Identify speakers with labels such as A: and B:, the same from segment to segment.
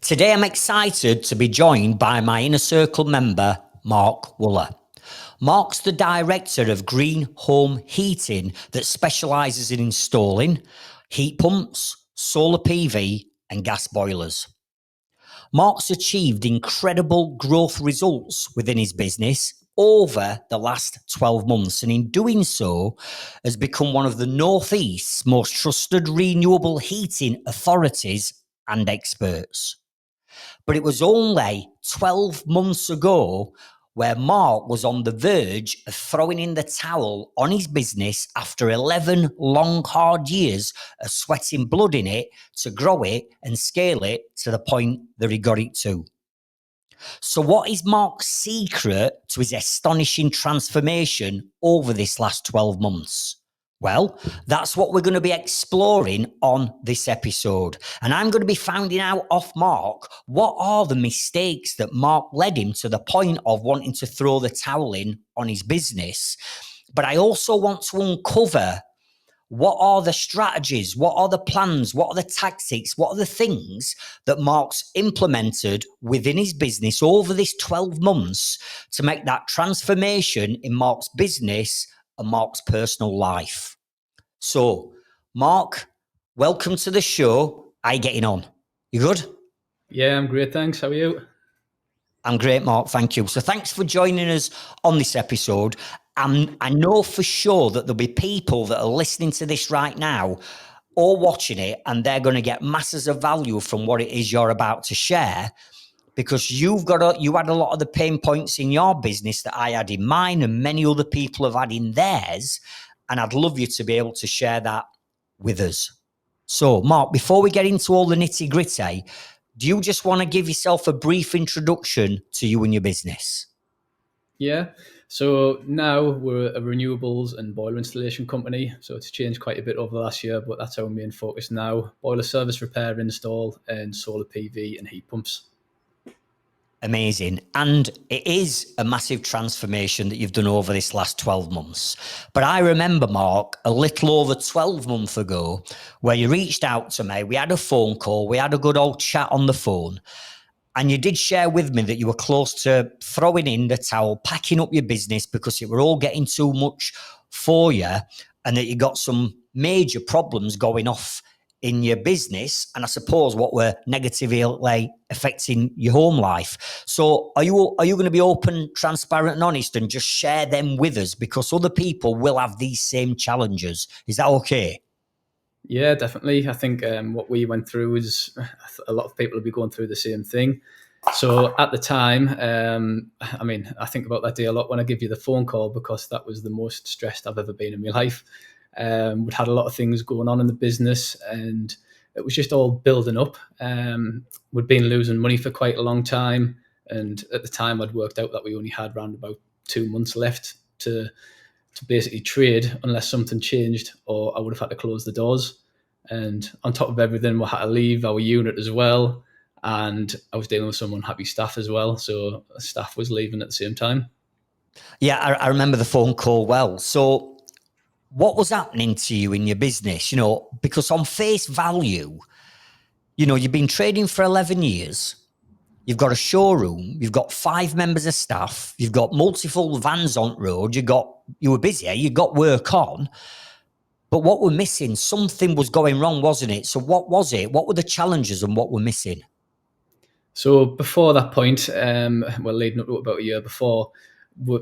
A: Today I'm excited to be joined by my Inner Circle member, Mark Wooler. Mark's the director of Green Home Heating that specialises in installing heat pumps, solar PV and gas boilers. Mark's achieved incredible growth results within his business over the last 12 months, and in doing so has become one of the North East's most trusted renewable heating authorities and experts. But it was only 12 months ago where Mark was on the verge of throwing in the towel on his business after 11 long, hard years of sweating blood in it to grow it and scale it to the point that he got it to. So what is Mark's secret to his astonishing transformation over this last 12 months? Well, that's what we're going to be exploring on this episode. And I'm going to be finding out off Mark, what are the mistakes that Mark led him to the point of wanting to throw the towel in on his business. But I also want to uncover what are the strategies, what are the plans, what are the tactics, what are the things that Mark's implemented within his business over this 12 months to make that transformation in Mark's business and Mark's personal life. So, Mark, welcome to the show. How are you getting on? You good?
B: Yeah, I'm great, thanks. How are you?
A: I'm great, Mark. Thank you. So thanks for joining us on this episode. I know for sure that there'll be people that are listening to this right now or watching it, and they're going to get masses of value from what it is you're about to share, because you had a lot of the pain points in your business that I had in mine and many other people have had in theirs. And I'd love you to be able to share that with us. So, Mark, before we get into all the nitty gritty, do you just want to give yourself a brief introduction to you and your business?
B: Yeah. So now we're a renewables and boiler installation company. So it's changed quite a bit over the last year, but that's our main focus now. Boiler service, repair, install, and solar PV and heat pumps.
A: Amazing. And it is a massive transformation that you've done over this last 12 months. But I remember, Mark, a little over 12 months ago, where you reached out to me. We had a phone call. We had a good old chat on the phone. And you did share with me that you were close to throwing in the towel, packing up your business because it were all getting too much for you, and that you got some major problems going off in your business, and I suppose what were negatively affecting your home life. So are you going to be open, transparent and honest and just share them with us, because other people will have these same challenges? Is that okay?
B: Yeah, definitely. I think what we went through is a lot of people will be going through the same thing. So at the time, I think about that day a lot when I give you the phone call, because that was the most stressed I've ever been in my life. We'd had a lot of things going on in the business and it was just all building up. We'd been losing money for quite a long time. And at the time I'd worked out that we only had around about 2 months left to basically trade unless something changed, or I would have had to close the doors. And on top of everything, we had to leave our unit as well. And I was dealing with some unhappy staff as well. So staff was leaving at the same time.
A: Yeah, I remember the phone call well. So what was happening to you in your business? Because on face value, you've been trading for 11 years. You've got a showroom. You've got 5 members of staff. You've got multiple vans on road. You were busy. You got work on. But what we're missing, something was going wrong, wasn't it? So what was it? What were the challenges and what we're missing?
B: So before that point, leading up to about a year before, we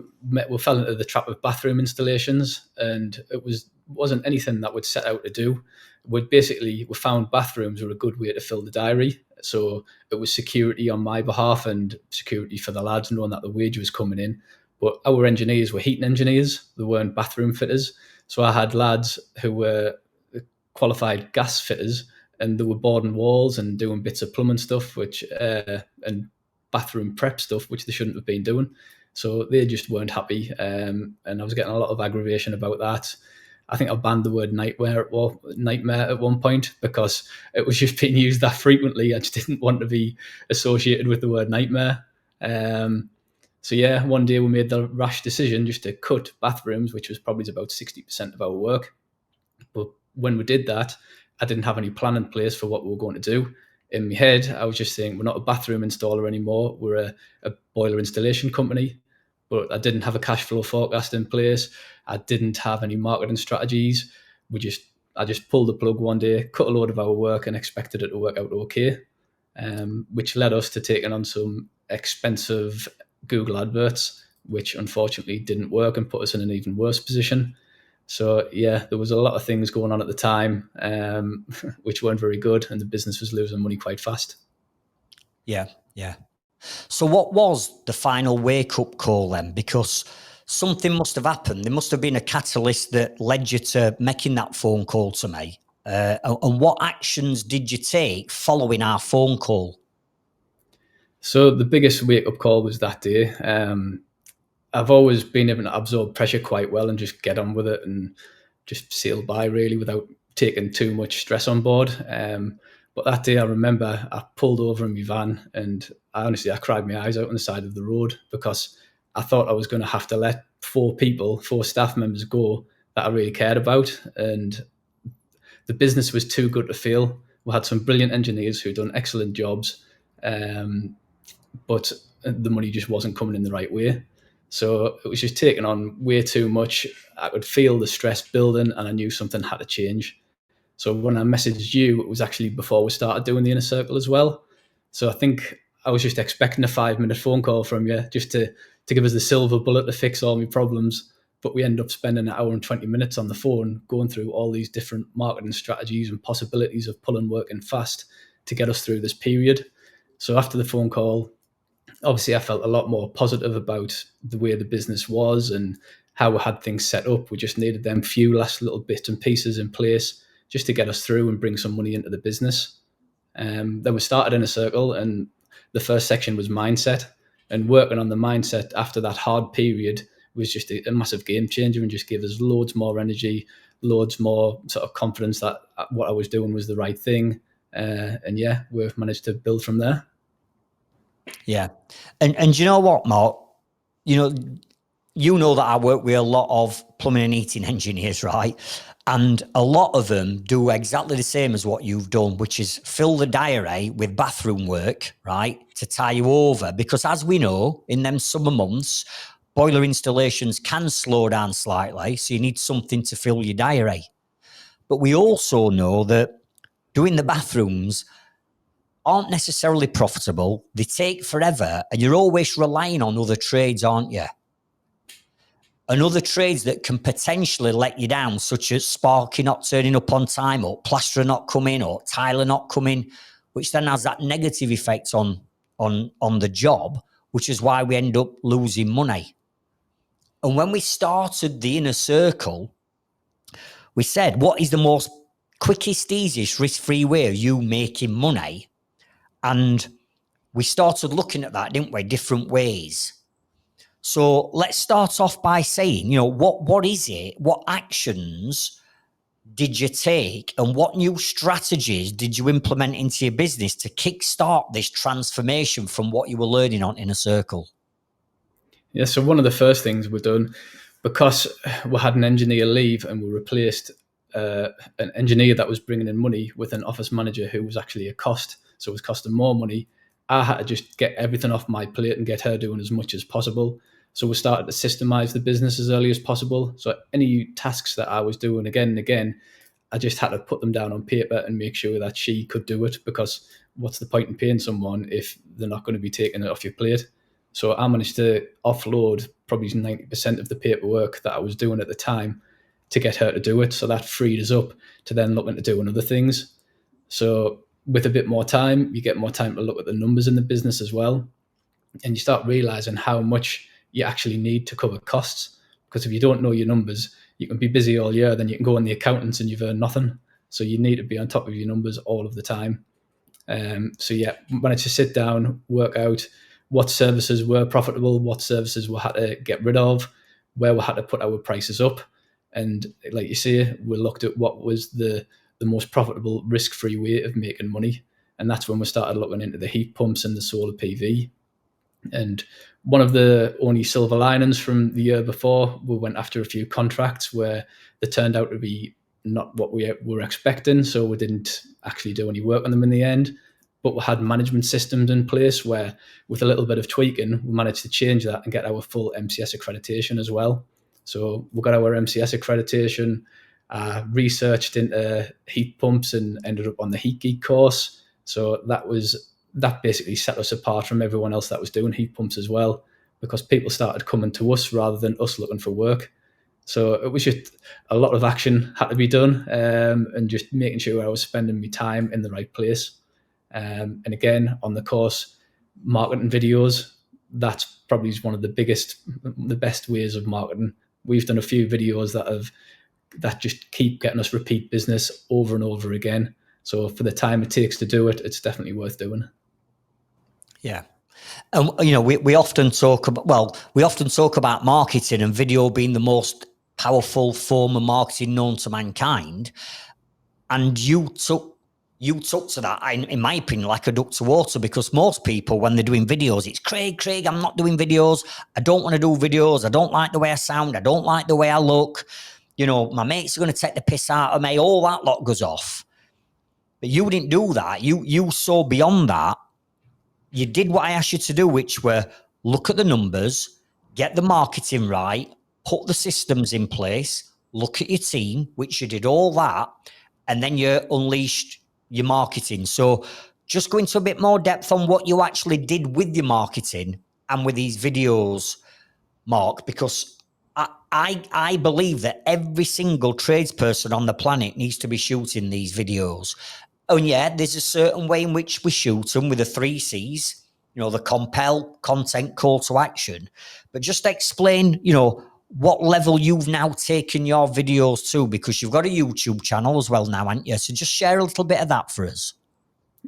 B: fell into the trap of bathroom installations, and it wasn't anything that we'd set out to do. We found bathrooms were a good way to fill the diary. So it was security on my behalf and security for the lads, knowing that the wage was coming in. But our engineers were heating engineers; they weren't bathroom fitters. So I had lads who were qualified gas fitters, and they were boarding walls and doing bits of plumbing stuff, and bathroom prep stuff, which they shouldn't have been doing. So they just weren't happy, and I was getting a lot of aggravation about that. I think I banned the word nightmare at one point, because it was just being used that frequently. I just didn't want to be associated with the word nightmare. So yeah, one day we made the rash decision just to cut bathrooms, which was probably about 60% of our work. But when we did that, I didn't have any plan in place for what we were going to do. in my head, I was just saying, we're not a bathroom installer anymore. We're a boiler installation company. But I didn't have a cash flow forecast in place. I didn't have any marketing strategies. I just pulled the plug one day, cut a load of our work, and expected it to work out okay, which led us to taking on some expensive Google adverts, which unfortunately didn't work and put us in an even worse position. So yeah, there was a lot of things going on at the time, which weren't very good, and the business was losing money quite fast.
A: Yeah, yeah. So what was the final wake-up call then? Because something must have happened. There must have been a catalyst that led you to making that phone call to me. And what actions did you take following our phone call?
B: So the biggest wake-up call was that day. I've always been able to absorb pressure quite well and just get on with it and just sail by really without taking too much stress on board. But that day I remember I pulled over in my van and I cried my eyes out on the side of the road because I thought I was going to have to let four staff members go that I really cared about. And the business was too good to fail. We had some brilliant engineers who'd done excellent jobs, but the money just wasn't coming in the right way. So it was just taking on way too much. I could feel the stress building and I knew something had to change. So when I messaged you, it was actually before we started doing the inner circle as well. So I think I was just expecting a 5-minute phone call from you just to give us the silver bullet to fix all my problems. But we end up spending an hour and 20 minutes on the phone going through all these different marketing strategies and possibilities of pulling work in fast to get us through this period. So after the phone call, obviously I felt a lot more positive about the way the business was and how we had things set up. We just needed them few last little bits and pieces in place just to get us through and bring some money into the business. Then we started in a circle, and the first section was mindset. And working on the mindset after that hard period was just a massive game changer and just gave us loads more energy, loads more sort of confidence that what I was doing was the right thing. And yeah, we've managed to build from there.
A: Yeah. And you know what, Mark? You know that I work with a lot of plumbing and heating engineers, right? And a lot of them do exactly the same as what you've done, which is fill the diary with bathroom work, right, to tie you over. Because as we know, in them summer months, boiler installations can slow down slightly. So you need something to fill your diary. But we also know that doing the bathrooms aren't necessarily profitable. They take forever, and you're always relying on other trades, aren't you? And other trades that can potentially let you down, such as Sparky not turning up on time, or plasterer not coming, or tiler not coming, which then has that negative effect on the job, which is why we end up losing money. And when we started the inner circle, we said, what is the most quickest, easiest, risk-free way of you making money? And we started looking at that, didn't we? Different ways. So let's start off by saying, what is it? What actions did you take, and what new strategies did you implement into your business to kickstart this transformation from what you were learning on Inner Circle?
B: Yeah, so one of the first things we've done, because we had an engineer leave and we replaced an engineer that was bringing in money with an office manager who was actually a cost, so it was costing more money. I had to just get everything off my plate and get her doing as much as possible. So we started to systemize the business as early as possible. So any tasks that I was doing again and again, I just had to put them down on paper and make sure that she could do it, because what's the point in paying someone if they're not going to be taking it off your plate? So I managed to offload probably 90% of the paperwork that I was doing at the time to get her to do it. So that freed us up to then look into doing other things. So with a bit more time, you get more time to look at the numbers in the business as well. And you start realizing how much you actually need to cover costs. Because if you don't know your numbers, you can be busy all year, then you can go on the accountants and you've earned nothing. So you need to be on top of your numbers all of the time. So yeah, managed to sit down, work out what services were profitable, what services we had to get rid of, where we had to put our prices up. And like you say, we looked at what was the most profitable risk-free way of making money. And that's when we started looking into the heat pumps and the solar PV. And one of the only silver linings from the year before, we went after a few contracts where they turned out to be not what we were expecting. So we didn't actually do any work on them in the end. but we had management systems in place where, with a little bit of tweaking, we managed to change that and get our full MCS accreditation as well. So we got our MCS accreditation, researched into heat pumps and ended up on the Heat Geek course. So that basically set us apart from everyone else that was doing heat pumps as well, because people started coming to us rather than us looking for work. So it was just a lot of action had to be done, and just making sure I was spending my time in the right place. And again, on the course, marketing videos, that's probably one of the best ways of marketing. We've done a few videos that just keep getting us repeat business over and over again. So for the time it takes to do it, it's definitely worth doing.
A: Yeah. And we often talk about marketing and video being the most powerful form of marketing known to mankind. And you took to that, in my opinion, like a duck to water, because most people, when they're doing videos, it's Craig, I'm not doing videos. I don't want to do videos. I don't like the way I sound. I don't like the way I look. My mates are going to take the piss out of me. All that lot goes off. But you didn't do that. You saw beyond that. You did what I asked you to do, which were look at the numbers, get the marketing right, put the systems in place, look at your team, which you did all that, and then you unleashed your marketing. So just go into a bit more depth on what you actually did with your marketing and with these videos, Mark, because I believe that every single tradesperson on the planet needs to be shooting these videos. Oh, yeah, there's a certain way in which we shoot them with the 3 C's, the compel, content, call to action. But just explain, what level you've now taken your videos to, because you've got a YouTube channel as well now, haven't you? So just share a little bit of that for us.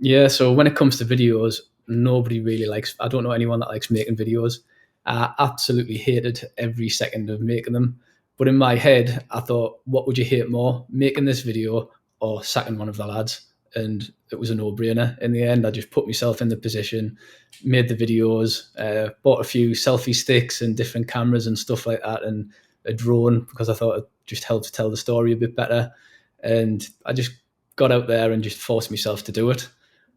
B: Yeah, so when it comes to videos, nobody really I don't know anyone that likes making videos. I absolutely hated every second of making them. But in my head, I thought, what would you hate more, making this video or sacking one of the lads? And it was a no-brainer. In the end, I just put myself in the position, made the videos, bought a few selfie sticks and different cameras and stuff like that, and a drone, because I thought it just helped to tell the story a bit better. And I just got out there and just forced myself to do it.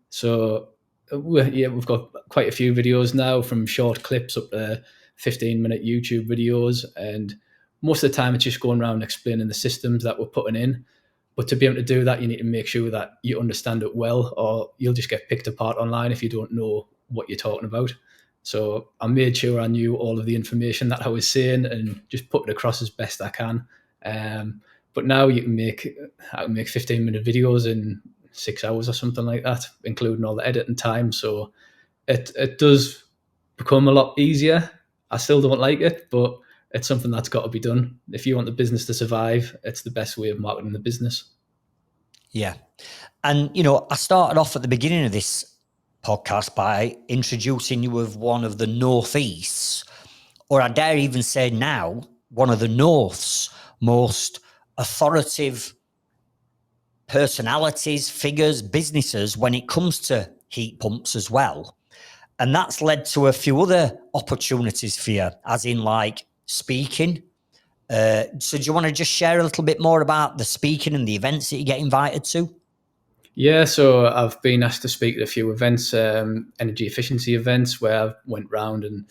B: So we've got quite a few videos now, from short clips up to 15-minute YouTube videos, and most of the time it's just going around explaining the systems that we're putting in. But to be able to do that, you need to make sure that you understand it well, or you'll just get picked apart online if you don't know what you're talking about. So I made sure I knew all of the information that I was saying and just put it across as best I can. But now I can make 15-minute videos in 6 hours or something like that, including all the editing time. So it does become a lot easier. I still don't like it, but it's something that's got to be done. If you want the business to survive, it's the best way of marketing the business.
A: Yeah. And, I started off at the beginning of this podcast by introducing you with one of the Northeast's, or I dare even say now, one of the North's most authoritative personalities, figures, businesses when it comes to heat pumps as well. And that's led to a few other opportunities for you, as in like speaking. So do you want to just share a little bit more about the speaking and the events that you get invited to?
B: Yeah, so I've been asked to speak at a few events, energy efficiency events, where I've went round, and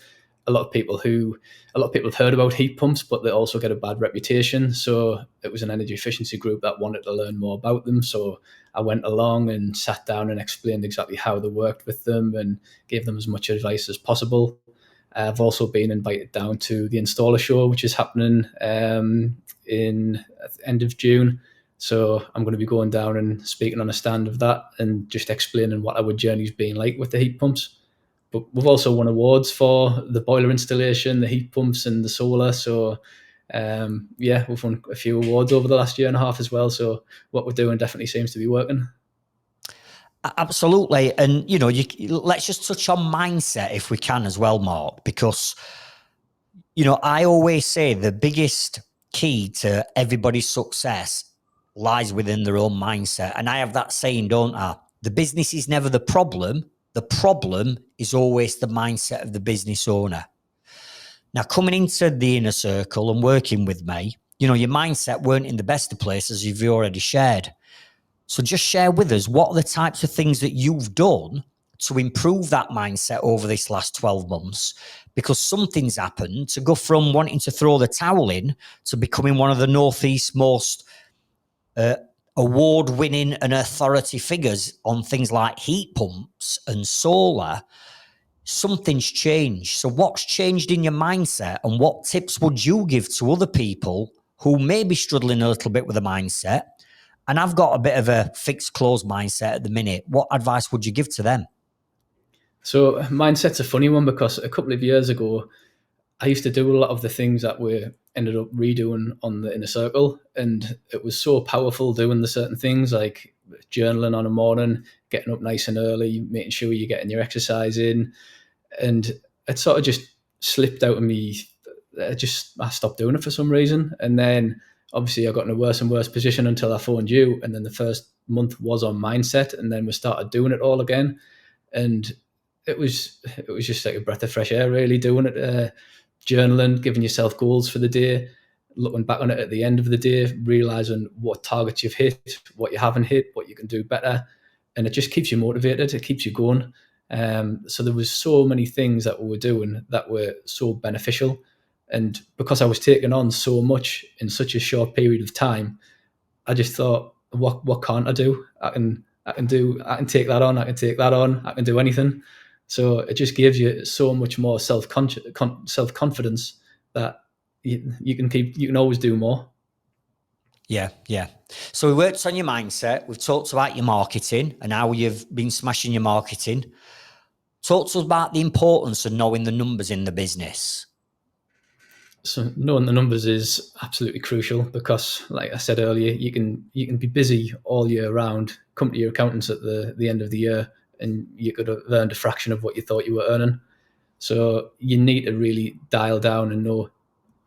B: a lot of people have heard about heat pumps, but they also get a bad reputation. So it was an energy efficiency group that wanted to learn more about them. So I went along and sat down and explained exactly how they worked with them and gave them as much advice as possible. I've also been invited down to the installer show, which is happening in at the end of June. So I'm going to be going down and speaking on a stand of that and just explaining what our journey's been like with the heat pumps. But we've also won awards for the boiler installation, the heat pumps and the solar. So we've won a few awards over the last year and a half as well. So what we're doing definitely seems to be working.
A: Absolutely. And, let's just touch on mindset if we can as well, Mark, because, I always say the biggest key to everybody's success lies within their own mindset. And I have that saying, don't I? The business is never the problem. The problem is always the mindset of the business owner. Now, coming into the inner circle and working with me, your mindset weren't in the best of places, you've already shared. So just share with us, what are the types of things that you've done to improve that mindset over this last 12 months? Because something's happened to go from wanting to throw the towel in to becoming one of the Northeast's most award-winning and authority figures on things like heat pumps and solar. Something's changed. So what's changed in your mindset, and what tips would you give to other people who may be struggling a little bit with a mindset? And I've got a bit of a fixed closed mindset at the minute. What advice would you give to them?
B: So mindset's a funny one, because a couple of years ago, I used to do a lot of the things that we ended up redoing on the inner circle, and it was so powerful doing the certain things like journaling on a morning, getting up nice and early, making sure you're getting your exercise in, and it sort of just slipped out of me. I stopped doing it for some reason, and then obviously I got in a worse and worse position until I phoned you, and then the first month was on mindset, and then we started doing it all again, and it was just like a breath of fresh air, really, doing it. Journaling, giving yourself goals for the day, looking back on it at the end of the day, realizing what targets you've hit, what you haven't hit, what you can do better, and it just keeps you motivated. It keeps you going. So there was so many things that we were doing that were so beneficial, and because I was taking on so much in such a short period of time, I just thought, what can't I do? I can take that on. I can take that on. I can do anything. So it just gives you so much more self confidence that you can always do more.
A: Yeah, yeah. So we worked on your mindset. We've talked about your marketing and how you've been smashing your marketing. Talk to us about the importance of knowing the numbers in the business.
B: So knowing the numbers is absolutely crucial, because, like I said earlier, you can be busy all year round, come to your accountants at the end of the year, and you could have earned a fraction of what you thought you were earning. So you need to really dial down and know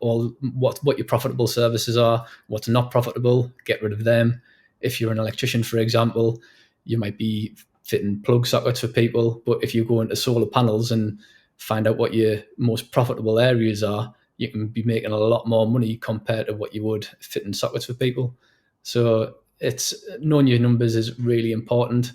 B: all what your profitable services are, what's not profitable, get rid of them. If you're an electrician, for example, you might be fitting plug sockets for people, but if you go into solar panels and find out what your most profitable areas are, you can be making a lot more money compared to what you would fitting sockets for people. So it's knowing your numbers is really important.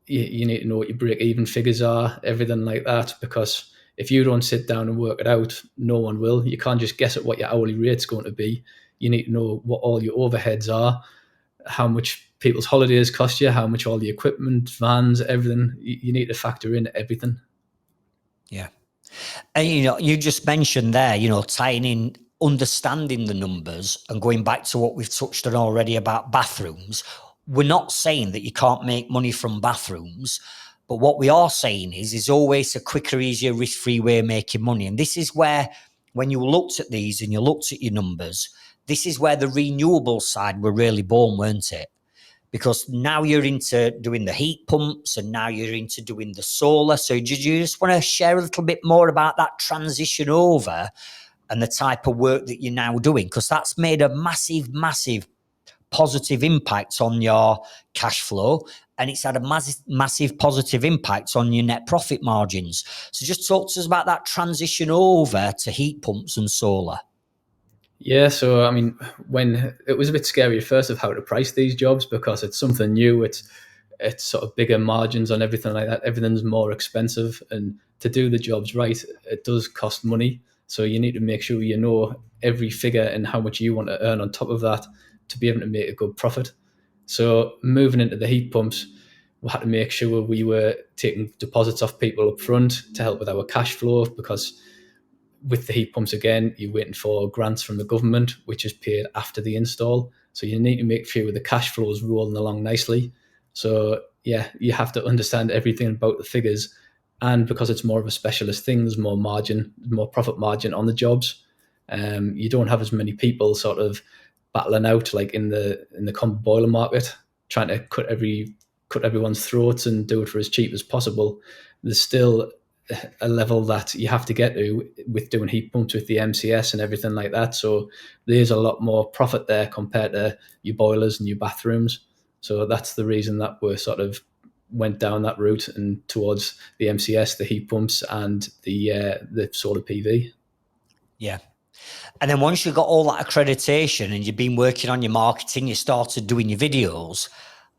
B: You need to know what your break even figures are, everything like that, because if you don't sit down and work it out, no one will. You can't just guess at what your hourly rate's going to be. You need to know what all your overheads are, how much people's holidays cost you, how much all the equipment, vans, everything. You need to factor in everything.
A: Yeah. And, you just mentioned there, tying in understanding the numbers and going back to what we've touched on already about bathrooms. We're not saying that you can't make money from bathrooms, but what we are saying is always a quicker, easier, risk-free way of making money. And this is where, when you looked at these and you looked at your numbers, this is where the renewable side were really born, weren't it? Because now you're into doing the heat pumps and now you're into doing the solar. So do you just want to share a little bit more about that transition over and the type of work that you're now doing? Because that's made a massive, massive positive impact on your cash flow, and it's had a massive, massive positive impact on your net profit margins. So just talk to us about that transition over to heat pumps and solar.
B: Yeah, so I mean, when it was a bit scary at first of how to price these jobs, because it's something new, it's sort of bigger margins on everything like that. Everything's more expensive, and to do the jobs right, it does cost money. So you need to make sure you know every figure and how much you want to earn on top of that to be able to make a good profit. So moving into the heat pumps, we had to make sure we were taking deposits off people up front to help with our cash flow, because with the heat pumps, again, you're waiting for grants from the government, which is paid after the install. So you need to make sure the cash flow is rolling along nicely. So yeah, you have to understand everything about the figures, and because it's more of a specialist thing, there's more margin, more profit margin on the jobs. You don't have as many people sort of battling out like in the common boiler market, trying to cut everyone's throats and do it for as cheap as possible. There's still a level that you have to get to with doing heat pumps with the MCS and everything like that. So there's a lot more profit there compared to your boilers and your bathrooms. So that's the reason that we're sort of went down that route and towards the MCS, the heat pumps, and the solar PV.
A: Yeah. And then once you got all that accreditation and you've been working on your marketing, you started doing your videos,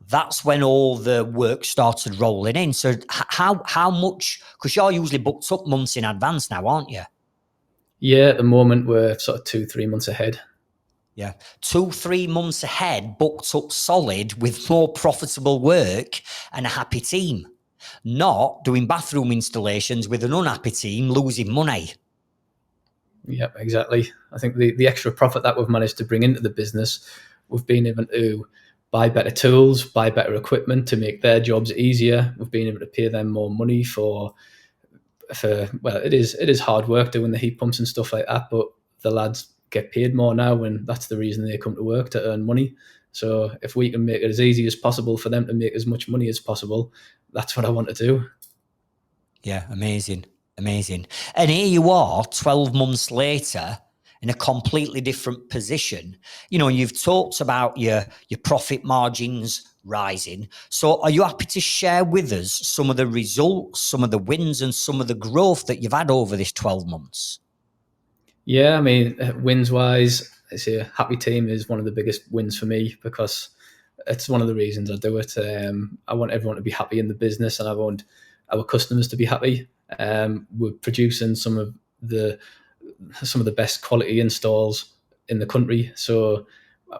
A: that's when all the work started rolling in. So how much, because you're usually booked up months in advance now, aren't you?
B: Yeah, at the moment we're sort of 2-3 months ahead.
A: Yeah. 2-3 months ahead, booked up solid with more profitable work and a happy team. Not doing bathroom installations with an unhappy team losing money.
B: Yeah, exactly. I think the extra profit that we've managed to bring into the business, we've been able to buy better tools, buy better equipment to make their jobs easier. We've been able to pay them more money for well, it is hard work doing the heat pumps and stuff like that, but the lads get paid more now, and that's the reason they come to work, to earn money. So if we can make it as easy as possible for them to make as much money as possible, that's what I want to do.
A: Yeah, amazing. Amazing. And here you are 12 months later in a completely different position. You know, you've talked about your profit margins rising. So are you happy to share with us some of the results, some of the wins and some of the growth that you've had over this 12 months?
B: Yeah, I mean, wins wise, I say a happy team is one of the biggest wins for me, because it's one of the reasons I do it. I want everyone to be happy in the business, and I want our customers to be happy. We're producing some of the best quality installs in the country, so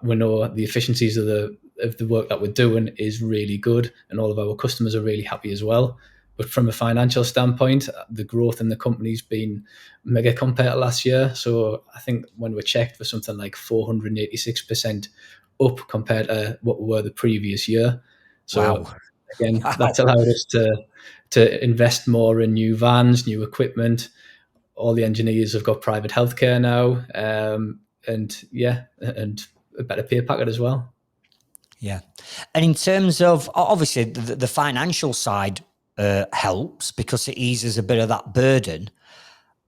B: we know the efficiencies of the work that we're doing is really good, and all of our customers are really happy as well. But from a financial standpoint, the growth in the company's been mega compared to last year. So I think when we're checked for something like 486% up compared to what we were the previous year. So
A: Wow.
B: again,
A: Wow.
B: that's allowed us to invest more in new vans, new equipment. All the engineers have got private healthcare now, and yeah, and a better pay packet as well.
A: Yeah. And in terms of obviously the financial side helps because it eases a bit of that burden.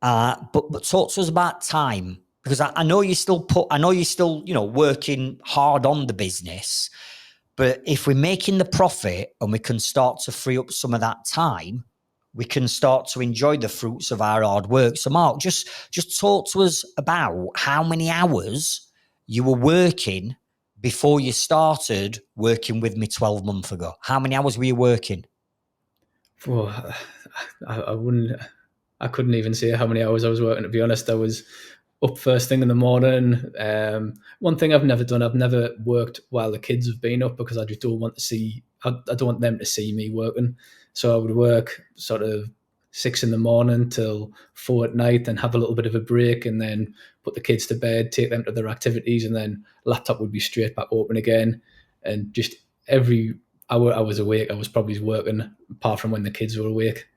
A: But talk to us about time, because I know you're still working hard on the business. But if we're making the profit and we can start to free up some of that time, we can start to enjoy the fruits of our hard work. So, Mark, just talk to us about how many hours you were working before you started working with me 12 months ago. How many hours were you working?
B: Oh, I wouldn't. I couldn't even say how many hours I was working. To be honest, I was up first thing in the morning. One thing I've never done, I've never worked while the kids have been up, because I just don't want to see. I don't want them to see me working. So I would work sort of 6 in the morning till 4 at night, and have a little bit of a break, and then put the kids to bed, take them to their activities, and then laptop would be straight back open again. And just every hour I was awake, I was probably working, apart from when the kids were awake.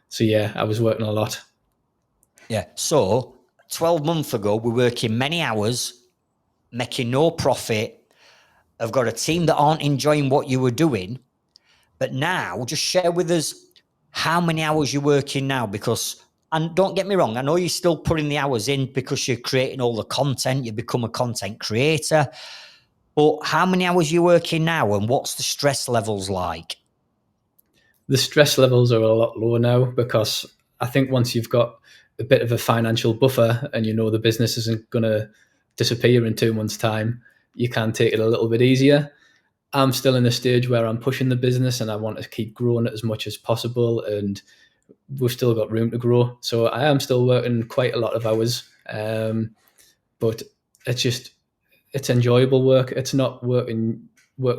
B: So yeah, I was working a lot.
A: Yeah. So 12 months ago, we're working many hours, making no profit. I've got a team that aren't enjoying what you were doing. But now, just share with us how many hours you're working now. Because, and don't get me wrong, I know you're still putting the hours in because you're creating all the content, you become a content creator. But how many hours are you working now, and what's the stress levels like?
B: The stress levels are a lot lower now, because I think once you've got a bit of a financial buffer, and you know the business isn't going to disappear in 2 months' time, you can take it a little bit easier. I'm still in a stage where I'm pushing the business, and I want to keep growing it as much as possible, and we've still got room to grow. So I am still working quite a lot of hours, but it's just it's enjoyable work. It's not working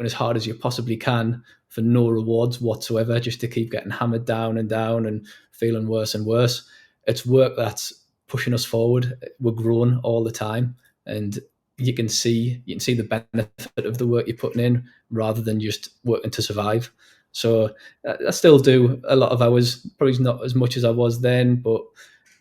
B: as hard as you possibly can for no rewards whatsoever, just to keep getting hammered down and down and feeling worse and worse. It's work that's pushing us forward. We're growing all the time, and you can see the benefit of the work you're putting in, rather than just working to survive. So I still do a lot of hours, probably not as much as I was then, but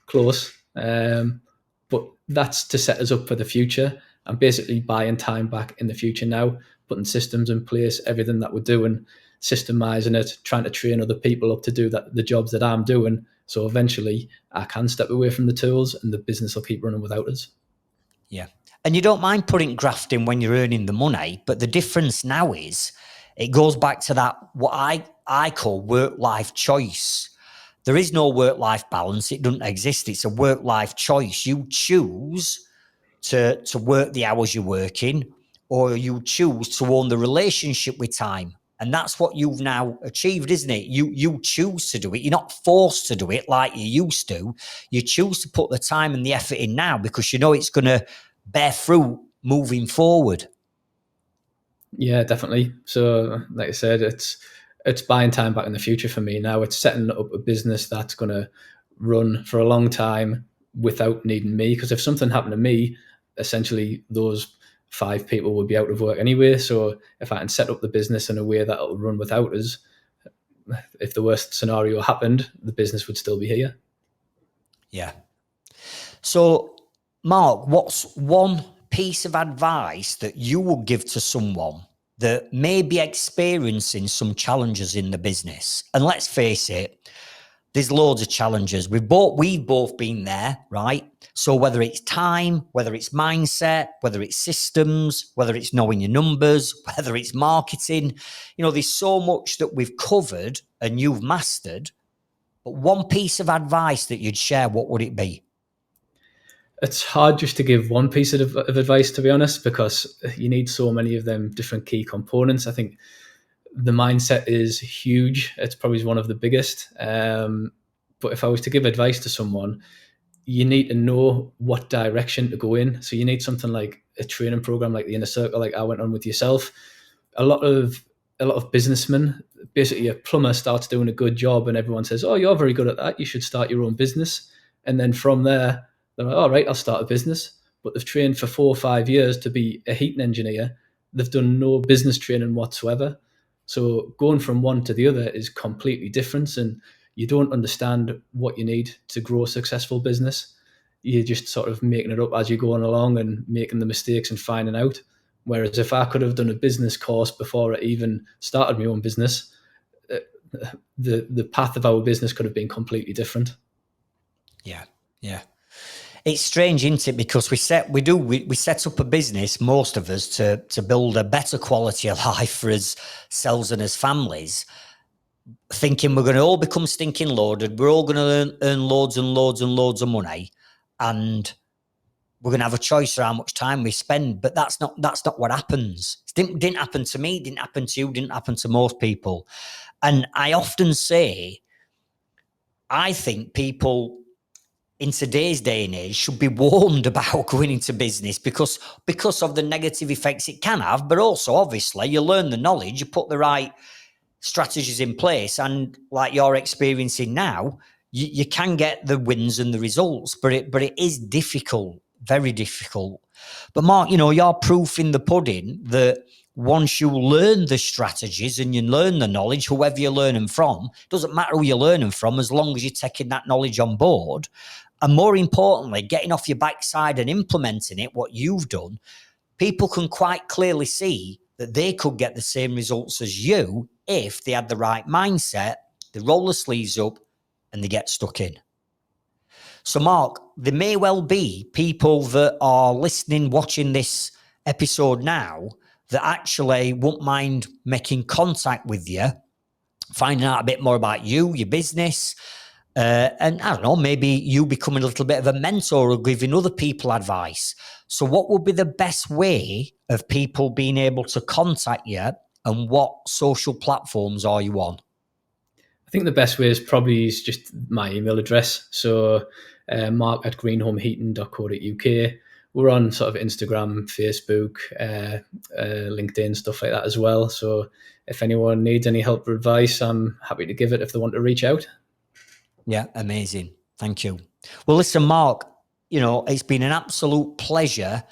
B: close. But that's to set us up for the future. I'm basically buying time back in the future now, putting systems in place, everything that we're doing, systemizing it, trying to train other people up to do the jobs that I'm doing. So eventually I can step away from the tools, and the business will keep running without us.
A: Yeah. And you don't mind putting graft in when you're earning the money, but the difference now is it goes back to that, what I call work life choice. There is no work-life balance. It doesn't exist. It's a work-life choice. You choose to work the hours you're working, or you choose to own the relationship with time. And that's what you've now achieved, isn't it? You choose to do it. You're not forced to do it like you used to. You choose to put the time and the effort in now because you know it's going to bear fruit moving forward.
B: Yeah, definitely. So, like I said, it's buying time back in the future for me now. It's setting up a business that's going to run for a long time without needing me. Because if something happened to me, essentially those 5 people would be out of work anyway. So if I can set up the business in a way that it'll run without us, if the worst scenario happened, the business would still be here.
A: Yeah. So, Mark, what's one piece of advice that you would give to someone that may be experiencing some challenges in the business? And let's face it, there's loads of challenges. We've both been there, right? So whether it's time, whether it's mindset, whether it's systems, whether it's knowing your numbers, whether it's marketing, there's so much that we've covered and you've mastered. But one piece of advice that you'd share, what would it be?
B: It's hard just to give one piece of advice, to be honest, because you need so many of them different key components. I think the mindset is huge. It's probably one of the biggest. But if I was to give advice to someone, you need to know what direction to go in. So you need something like a training program like the Inner Circle, like I went on with yourself. A lot of businessmen, basically a plumber starts doing a good job and everyone says, "Oh, you're very good at that. You should start your own business." And then from there, they're like, "All right, I'll start a business." But they've trained for 4 or 5 years to be a heating engineer. They've done no business training whatsoever. So going from one to the other is completely different, and you don't understand what you need to grow a successful business. You're just sort of making it up as you're going along and making the mistakes and finding out. Whereas if I could have done a business course before I even started my own business, the path of our business could have been completely different.
A: Yeah, yeah. It's strange, isn't it? Because we set up a business, most of us, to build a better quality of life for ourselves and as families, thinking we're going to all become stinking loaded, we're all going to earn loads and loads and loads of money, and we're going to have a choice for how much time we spend. But that's not what happens. It didn't happen to me, didn't happen to you, didn't happen to most people. And I often say, I think people in today's day and age should be warned about going into business because of the negative effects it can have, but also obviously you learn the knowledge, you put the right strategies in place, and like you're experiencing now, you can get the wins and the results, but it is difficult, very difficult. But Mark, you're proof in the pudding that once you learn the strategies and you learn the knowledge, whoever you're learning from, doesn't matter who you're learning from, as long as you're taking that knowledge on board, and more importantly, getting off your backside and implementing it, what you've done, people can quite clearly see that they could get the same results as you if they had the right mindset, they roll the sleeves up, and they get stuck in. So, Mark, there may well be people that are listening, watching this episode now, that actually won't mind making contact with you, finding out a bit more about you, your business, and I don't know, maybe you becoming a little bit of a mentor or giving other people advice. So what would be the best way of people being able to contact you, and what social platforms are you on?
B: I think the best way is probably just my email address. So mark@greenhomeheating.co.uk. We're on sort of Instagram, Facebook, LinkedIn, stuff like that as well. So if anyone needs any help or advice, I'm happy to give it if they want to reach out.
A: Yeah, amazing. Thank you. Well, listen, Mark, it's been an absolute pleasure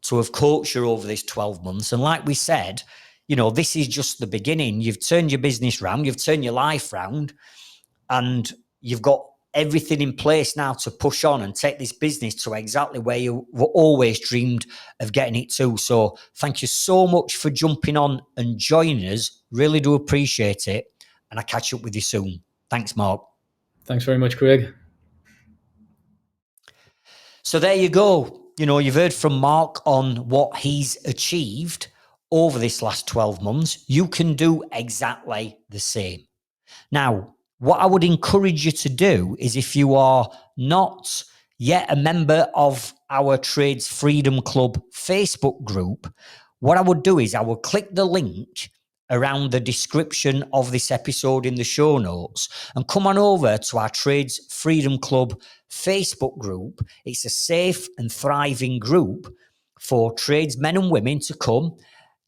A: to have coached you over this 12 months. And like we said, this is just the beginning. You've turned your business round, you've turned your life round, and you've got everything in place now to push on and take this business to exactly where you were always dreamed of getting it to. So thank you so much for jumping on and joining us. Really do appreciate it. And I'll catch up with you soon. Thanks, Mark.
B: Thanks very much, Craig.
A: So there you go. You've heard from Mark on what he's achieved over this last 12 months. You can do exactly the same. Now, what I would encourage you to do is, if you are not yet a member of our Trades Freedom Club Facebook group, what I would do is I would click the link around the description of this episode in the show notes and come on over to our Trades Freedom Club Facebook group. It's a safe and thriving group for tradesmen and women to come,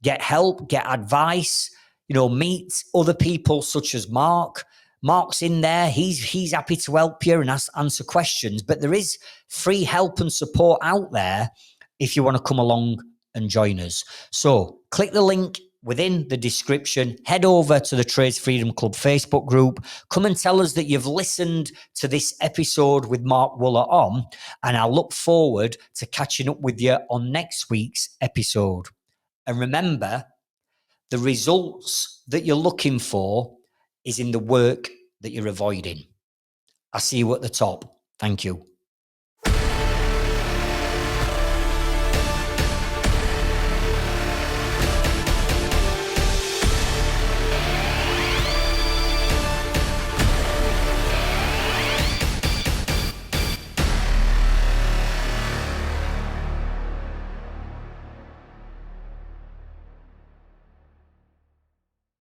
A: get help, get advice, meet other people such as Mark. Mark's in there. He's happy to help you and answer questions. But there is free help and support out there if you want to come along and join us. So click the link within the description, head over to the Trades Freedom Club Facebook group, come and tell us that you've listened to this episode with Mark Wooler on, and I'll look forward to catching up with you on next week's episode. And remember, the results that you're looking for is in the work that you're avoiding. I'll see you at the top. Thank you.